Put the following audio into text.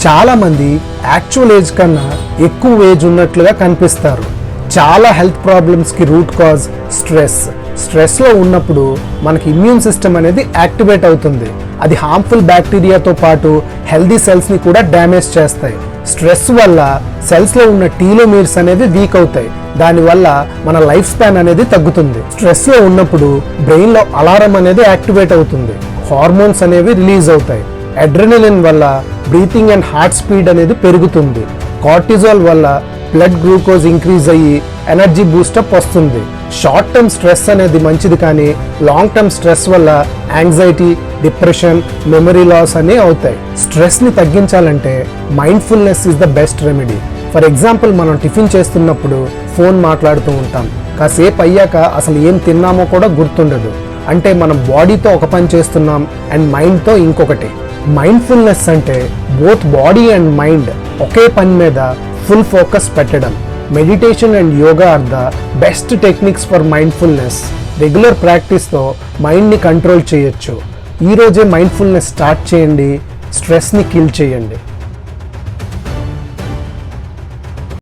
చాలామంది actual age కన్నా ఎక్కువ ఏజ్ ఉన్నట్లుగా కనిపిస్తారు. చాలా హెల్త్ ప్రాబ్లమ్స్కి రూట్ కాజ్ స్ట్రెస్లో ఉన్నప్పుడు మనకి ఇమ్యూన్ సిస్టమ్ అనేది యాక్టివేట్ అవుతుంది. అది హార్మ్ఫుల్ బ్యాక్టీరియాతో పాటు హెల్దీ సెల్స్ని కూడా డ్యామేజ్ చేస్తాయి. స్ట్రెస్ వల్ల సెల్స్లో ఉన్న టీలోమీర్స్ అనేవి వీక్ అవుతాయి. దానివల్ల మన లైఫ్ స్పాన్ అనేది తగ్గుతుంది. స్ట్రెస్లో ఉన్నప్పుడు బ్రెయిన్లో అలారం అనేది యాక్టివేట్ అవుతుంది. హార్మోన్స్ అనేవి రిలీజ్ అవుతాయి. అడ్రినలిన్ వల్ల బ్రీతింగ్ అండ్ హార్ట్ స్పీడ్ అనేది పెరుగుతుంది. కార్టిజాల్ వల్ల బ్లడ్ గ్లూకోజ్ ఇంక్రీజ్ అయ్యి ఎనర్జీ బూస్టప్ వస్తుంది. షార్ట్ టర్మ్ స్ట్రెస్ అనేది మంచిది, కానీ లాంగ్ టర్మ్ స్ట్రెస్ వల్ల యాంగ్జైటీ, డిప్రెషన్, మెమరీ లాస్ అనేవి అవుతాయి. స్ట్రెస్ని తగ్గించాలంటే mindfulness is the best remedy. For example, మనం టిఫిన్ చేస్తున్నప్పుడు ఫోన్ మాట్లాడుతూ ఉంటాం. కాసేపు అయ్యాక అసలు ఏం తిన్నామో కూడా గుర్తుండదు. అంటే మనం బాడీతో ఒక పని చేస్తున్నాం అండ్ మైండ్తో ఇంకొకటి. మైండ్ఫుల్నెస్ అంటే బోత్ బాడీ అండ్ మైండ్ ఒకే పని మీద ఫుల్ ఫోకస్ పెట్టడం. Meditation and yoga are the best techniques for mindfulness. Regular ప్రాక్టీస్తో మైండ్ని కంట్రోల్ చేయొచ్చు. ఈరోజే మైండ్ఫుల్నెస్ స్టార్ట్ చేయండి. స్ట్రెస్ని కిల్ చేయండి.